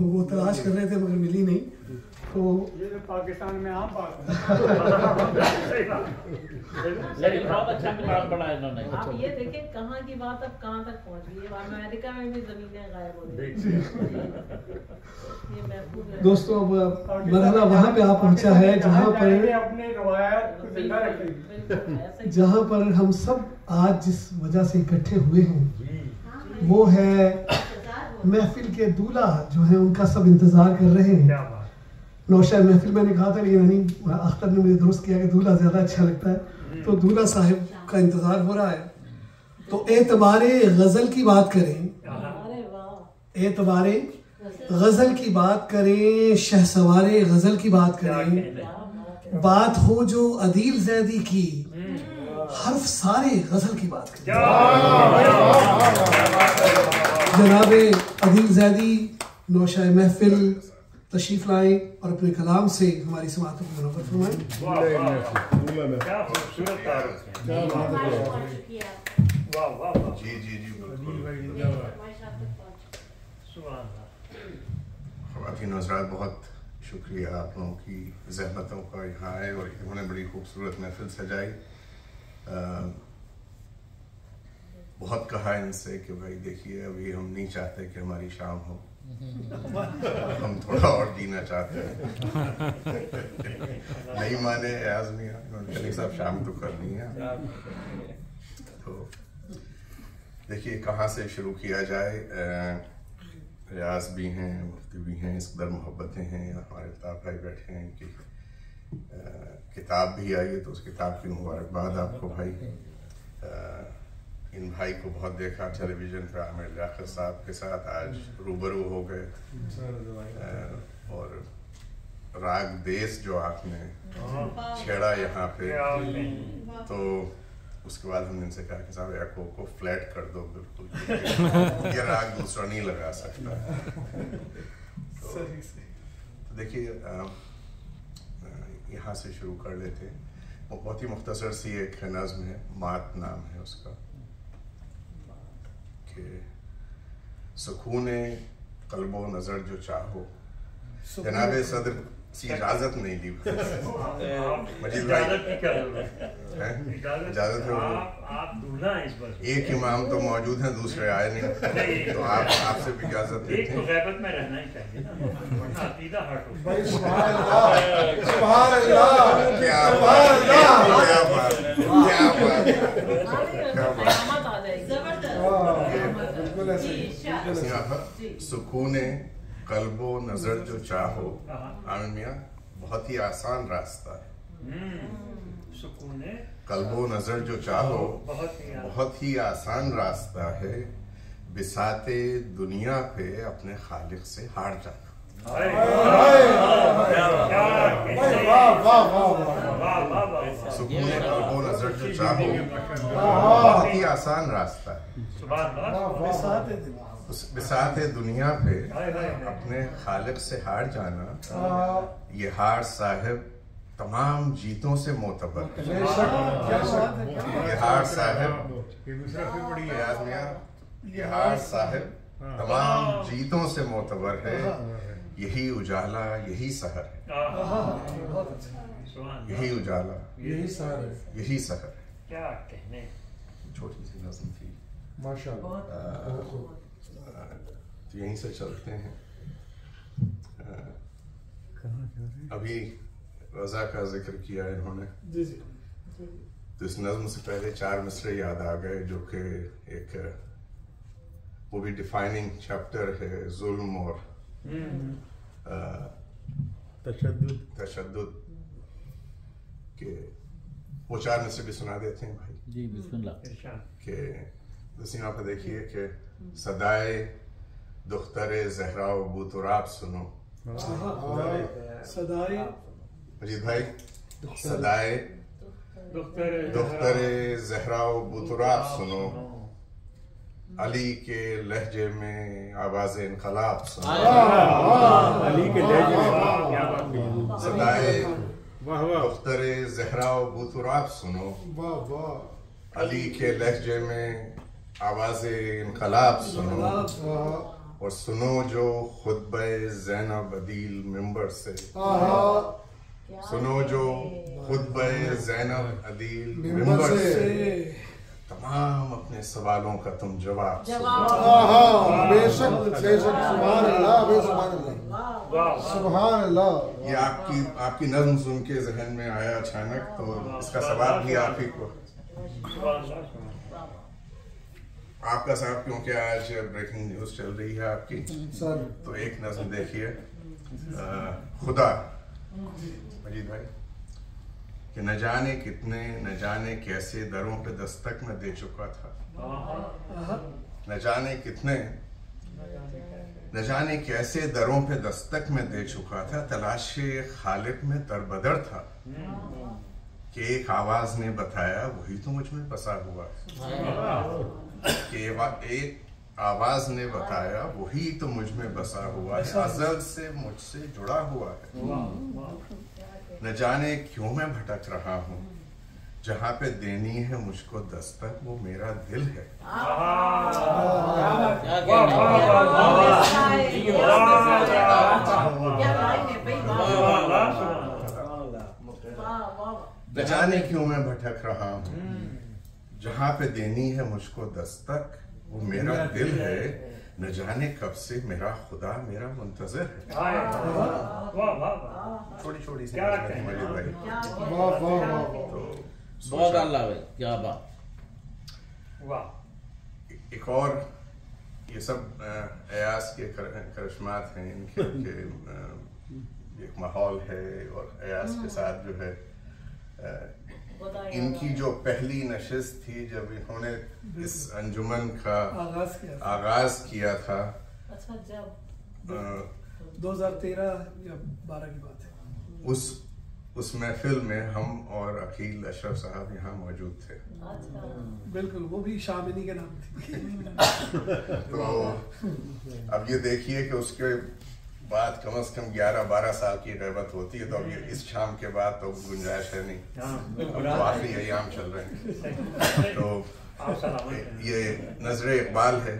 वो तलाश कर रहे थे मगर मिली नहीं। तो ये तो पाकिस्तान में आम बात है। लेकिन बहुत अच्छा किताब पढ़ा है इन्होंने। आप ये देखिए कहाँ की बात अब कहाँ तक पहुँच गई है। अमेरिका में भी जमीनें गायब हो रही हैं। ये महफूज है। दोस्तों अब मरहला वहाँ पे आ पहुँचा है जहाँ पर अपने रवायत को जिंदा रखेंगे। जहाँ पर हम सब आज जिस वजह से इकट्ठे हुए हैं वो है महफिल के दूल्हा जो है उनका सब इंतजार कर रहे हैं। नौशा महफिल मैंने कहा था लेकिन अख्तर ने मुझे दुरुस्त किया कि दूल्हा ज्यादा अच्छा लगता है, तो दूल्हा साहिब का इंतजार हो रहा है। तो एतबारे गजल की बात करें, एतबारे गजल की बात करें, शहसवारे गजल की बात करें, बात हो जो अदील जैदी की, हर्फ सारे गजल की बात करें। जनाबे अदील जैदी नौशाए महफिल तशरीफ लाएं और अपने कलाम से हमारी समाअत को मुनव्वर फरमाएं। जी ख़वातीन हज़रात, बहुत शुक्रिया आप लोगों की ज़हमतों का यहाँ आए और इन्होंने बड़ी खूबसूरत महफिल सजाई। बहुत कहा इनसे कि भाई देखिए अभी हम नहीं चाहते कि हमारी शाम हो, हम थोड़ा और जीना चाहते हैं। नहीं माने आज़मिया, उन्होंने साहब शाम तो करनी है। तो देखिए कहाँ से शुरू किया जाए। रियाज भी हैं, मुफ्ती भी हैं, इस कदर मोहब्बतें हैं, हमारे अल्ताफ़ भाई बैठे हैं कि किताब भी आई है तो उस किताब की मुबारकबाद आपको भाई। इन भाई को बहुत देखा टेलीविज़न पर, आमिर लियाकत साहब के साथ आज रूबरू हो गए। और राग देश जो आपने छेड़ा यहाँ पे, तो उसके बाद हमने इनसे कहा कि साहब एको को फ्लैट कर दो बिल्कुल, ये राग दूसरा नहीं लगा सकता। तो देखिए यहाँ से शुरू कर लेते हैं। बहुत ही मुख्तसर सी एक नज़्म है, मात नाम है उसका, कि सुकूने कल्बो नज़र जो चाहो। जनाबे सदर सी इजाज़त नहीं दी मजीद भाई, इजाज़त है। आप दूल्हा हैं इस बार। एक इमाम तो मौजूद हैं, दूसरे आए नहीं, तो आप आपसे भी इजाज़त लेते हैं। एक तो ग़ैबत में रहना ही चाहिए ना, वरना अकीदा हट हो। क्या बात, सुकूने कल्बो नजर जो चाहो। आमिर मियाँ, बहुत ही आसान रास्ता है। सुकूने कल्बो नजर जो चाहो बहुत ही आसान रास्ता है, बिसाते दुनिया पे अपने खालिक से हार जाना। सुकूने कल्बो नजर जो चाहो बहुत ही आसान रास्ता है, बिसाते दुनिया पे अपने खालिक से हार जाना। ये हार साहिब तमाम जीतों से मोतबर है। ये हार साहिब, ये हार साहिब तमाम जीतों से मोतबर है। यही उजाला यही सहर है, यही उजाला यही सहर है। क्या कहने, छोटी सी नज़्म थी माशाअल्लाह। तो यहीं से चलते हैं। अभी रज़ा का जिक्र किया इन्होंने, तो इस नज़्म से पहले 4 मिसरे याद आ गए जो कि एक वो भी डिफाइनिंग चैप्टर है, जुल्म और तशद्दुद के। वो 4 मिसरे भी सुना देते हैं भाई जी, बिस्मिल्लाह। के दसीमा पे देखिए कि सदाए दुख्तरे ज़हरा व बूतुराब सुनो। सदाए मजीद भाई, सदाए दुख्तरे ज़हरा व बूतुराब सुनो, अली के लहजे में आवाज़ इनकलाब सुनो। अली के लहजे में सदाए दुख्तरे ज़हरा व बूतुराब सुनो, अली के लहजे में आवाज़ इनकलाब सुनो। और सुनो जो खुतबे ज़ैनब अदील मिंबर से, सुनो जो खुतबे ज़ैनब अदील मिंबर से, तमाम अपने सवालों का तुम जवाब बेशक बेशक, सुभान अल्लाह, सुभान अल्लाह, सुभान अल्लाह। ये आपकी नज़्म सुन के जहन में आया अचानक, तो इसका सवाब भी आप ही को। आपका साहब, क्योंकि आज ब्रेकिंग न्यूज चल रही है आपकी, तो एक नज़्म देखिए, खुदा मजीद भाई, कि न जाने कितने न जाने कैसे दरों पे दस्तक में दे चुका था, न जाने कितने न जाने कैसे दरों पे दस्तक में दे चुका था, तलाशे खालिक में तरबदर था, कि एक आवाज ने बताया वही तो मुझ में बसा हुआ है, कि एक आवाज ने बताया वही तो मुझ में बसा हुआ है, अज़ल से मुझसे जुड़ा हुआ है। न जाने क्यों मैं भटक रहा हूँ, जहाँ पे देनी है मुझको दस्तक वो मेरा दिल है। न जाने क्यों मैं भटक रहा हूँ, जहाँ पे देनी है मुझको दस्तक वो मेरा दिल है, न जाने कब से मेरा खुदा मेरा मुंतज़िर है। छोटी छोटी सी मजीद भाई, बहुत अल्लाह भाई, क्या बात। एक और ये सब अयास के करिश्मात हैं, इनके एक माहौल है, और अयास के साथ जो है इनकी जो पहली नशिस्त थी जब इन्होंने इस अंजुमन का आगाज किया था, अच्छा, जब 2013 या 12 की बात है, उस महफिल में हम और अकील अशरफ साहब यहाँ मौजूद थे। बिल्कुल, वो भी शामिनी के नाम थी। तो अब ये देखिए कि उसके बाद कम से कम 11-12 साल की गैबत होती है, तो अब ये इस शाम के बाद तो गुंजाइश है नहीं, अब तो आखिरी अय्याम चल रहे हैं। तो ये नजरे इकबाल है,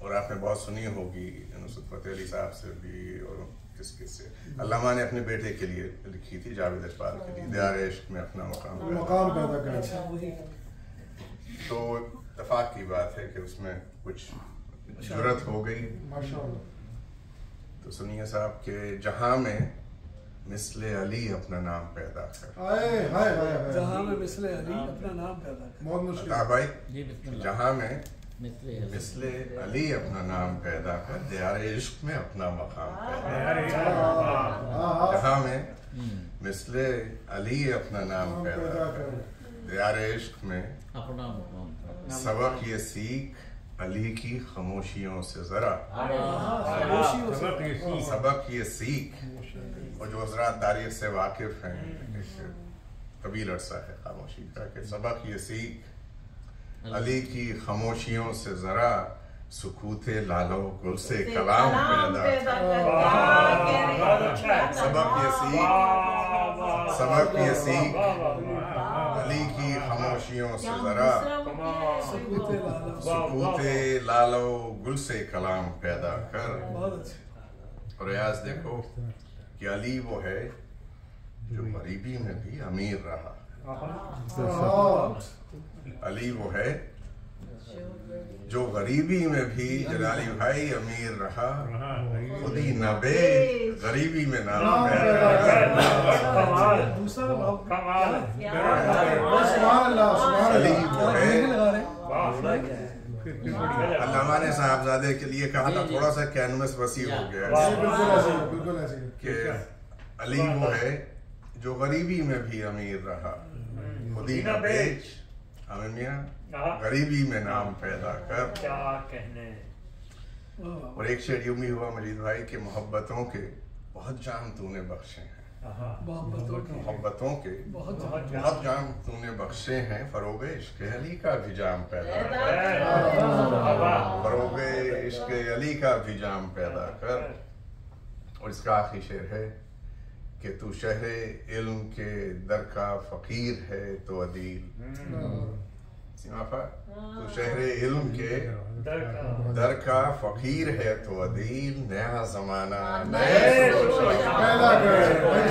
और आपने बहुत सुनी होगी नुसरत फतेह अली साहब से भी, और किस से अल्लामा ने अपने बेटे के लिए लिखी थी, जावेद इकबाल के लिए, दयार इश्क में अपना मकाम पैदा कर। तो इत्तेफाक की बात है कि उसमें कुछ जुर्रत हो गई। तो सुनिए साहब के जहां में मिसले अली अपना नाम पैदा कर, जहां में मिसले अली अपना नाम पैदा कर, बहुत मुश्किल भाई, जहां में मिसले अली अपना नाम पैदा कर, दयार इश्क में अपना मकाम पैदा कर, जहां में मिसले अली अपना नाम पैदा कर, दयार इश्क में अपना मकाम। सबक ये सीख अली की खामोशियों से जरा, सबक ये सीख, और जो हज़रात तारीख से वाकिफ हैं, एक तवील अरसा है खामोशी का, कि सबक ये सीख अली की खामोशियों से जरा, सुकूते लालो गुल से कलाम पैदा कर। सबक ये सीख अली की खामोशियों से जरा, सुकूते लालो गुल से कलाम पैदा कर। और रियाज देखो कि अली वो है जो गरीबी में भी अमीर रहा, अली वो है जो गरीबी में भी जलाली भाई अमीर रहा, खुदी न बे गरीबी में नाम अली वो है। अल्लामा ने साहबजादे के लिए कहा था, थोड़ा सा कैनवस वसी हो गया कि अली वो है जो गरीबी में भी अमीर रहा, खुदी न बेच मियां गरीबी में नाम पैदा कर। क्या कहने। और एक शेर यूं भी हुआ मजीद भाई के मोहब्बतों के बहुत जाम तूने बख्शे हैं, मोहब्बतों के बहुत जाम तूने बख्शे हैं, फरोगे इश्क अली का भी जाम पैदा कर, फरोगे इश्क अली का भी जाम पैदा कर। और इसका आखिरी शेर है कि तू शहरे इल्म के दर का फकीर है तो अदील, सीमाफा तो शहरे इल्म के दर दर का फकीर है तो अदील नया जमाना नए पैदा करे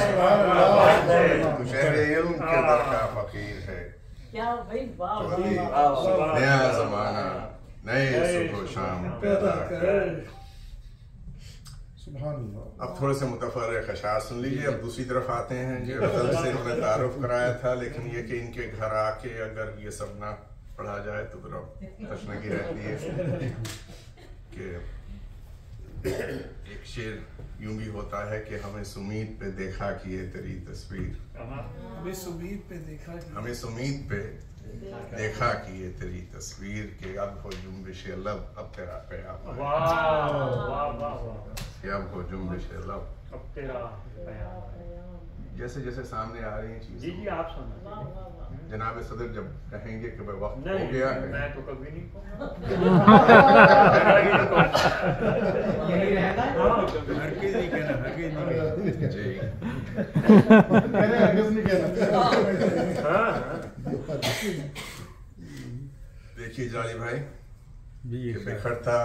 सुभान अल्लाह तो शहरे इल्म के दर का फकीर है क्या भाई, वाह तो वाह अदील वाह वाह। नया जमाना नए सुबह शाम पैदा करे। सुभान अल्लाह। अब थोड़े से मुतफर्रिक़ अशार सुन लीजिए। अब दूसरी तरफ आते हैं जो गज़ल से इन्होंने तारुफ कराया था, लेकिन ये कि इनके घर आके अगर ये सब ना पढ़ा जाए तो फिर अब तशनगी रहती है कि एक शेर यूं भी होता है कि हमें सुमीत पे देखा कि ये तेरी तस्वीर, हमें सुमीत पे देखा कि हमें सुमीत पे देखा कि ये तेरी तस्वीर के अब हो जुम्बिश लब, अब तेरा क़याम वाह वाह वाह वाह, कि अब हो जुम्बिश लब। अब तेरा बयान है। जैसे जैसे सामने आ रही हैं जी चीजें, जी आप सुना वाह वाह वाह। जनाब सदर जब कहेंगे कि भाई वक्त हो नहीं गया है, मैं तो कभी नहीं कहूँगा। हरगिज़ नहीं कहना, हरगिज़ नहीं कहना। जी कहने हरगिज़ नहीं कहना। हाँ, देखिए जाली भाई जी कि बिखरता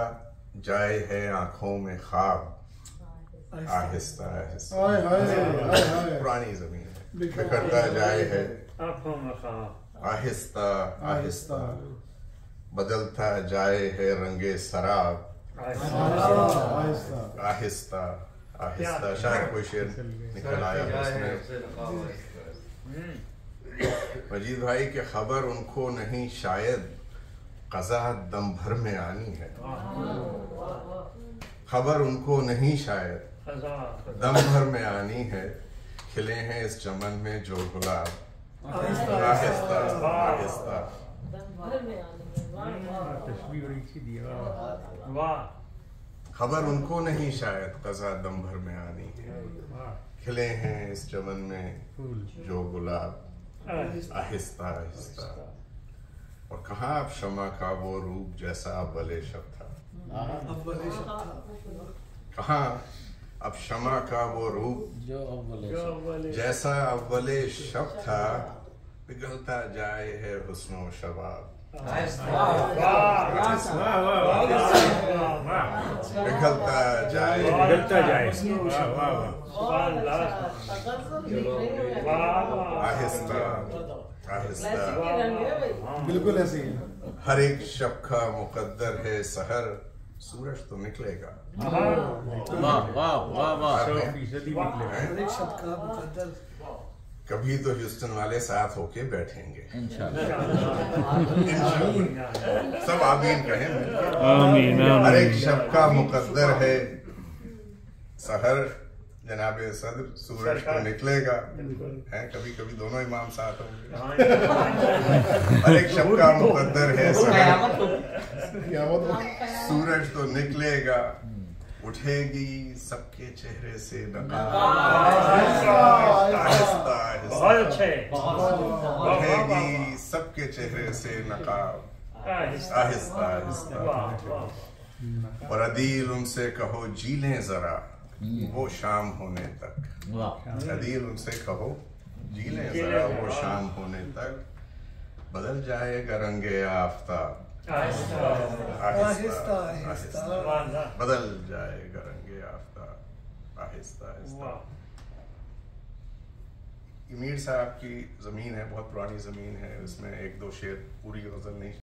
जाए है आंखों में ख्वाब आहिस्ता आहिस्ता, हाय हाय हाय हाय। पुरानी जमीन है, बिखरता जाए है आँखों में ख्वाब आहिस्ता आहिस्ता, आहिस्ता बदलता जाए है रंगे शराब आहिस्ता आहिस्ता आहिस्ता। शायद कोई शेर निकल आया उसमें। मजीद भाई के खबर उनको नहीं शायद कज़ा दम भर में आनी है, खबर उनको नहीं शायद दम भर में आनी है, खिले हैं इस चमन में जो गुलाब आहिस्ता आहिस्ता। दम भर में आनी है, वाह वाह वाह। तस्वीर बड़ी अच्छी दी है, वाह। वाह खबर उनको नहीं शायद कज़ा दम भर में आनी है, वाह, खिले हैं इस चमन में फूल। जो गुलाब आहिस्ता आहिस्ता। और कहाँ अब शमा का वो रूप जैसा अव्वले शब था, अव्वल शब्द था। कहाँ अब शमा का वो रूप जो अव्वल जो वाले जैसा अव्वले शब था, पिघलता जाए है हुस्नो शबाब पिघलता जाए पिघलता जाए, वाह वाह वाह। सुभान अल्लाह। आहिस्ता आहिस्ता। बिल्कुल ऐसे ही है। हर एक शब का मुकद्दर है सहर, सूरज तो निकलेगा। वाह वाह वाह वाह। 100% निकले। हर एक शब्द का मुकद्दर। कभी तो ह्यूस्टन वाले साथ होके बैठेंगे इंशाल्लाह। सब आमीन कहें मिलके। आमीन हर एक आमीन। शब का मुकद्दर है सहर, जनाब सदर सूरज तो निकलेगा है, कभी कभी दोनों इमाम साथ होंगे। हर एक शब का मुकद्दर है सहर, क़यामत हो। सूरज तो निकलेगा, उठेगी सबके चेहरे से नकाब आहिस्ता बहुत आहिस्ता, अच्छे उठेगी सबके चेहरे से नकाब आहिस्ता आहिस्ता आहिस्ता। वाह वाह और अदील उनसे कहो जी लें जरा वो शाम होने तक, वाह अदील उनसे कहो जी लें जरा वो शाम होने तक, बदल जाएगा रंगे आफ्ताब आहिस्ता आहिस्ता आहिस्ता। सुभान अल्लाह। बदल जाएगा रंगे आफ्ताब आहिस्ता आहिस्ता। वाह मीर साहब की ज़मीन है, बहुत पुरानी ज़मीन है, उसमें एक दो शेर पूरी गज़ल नहीं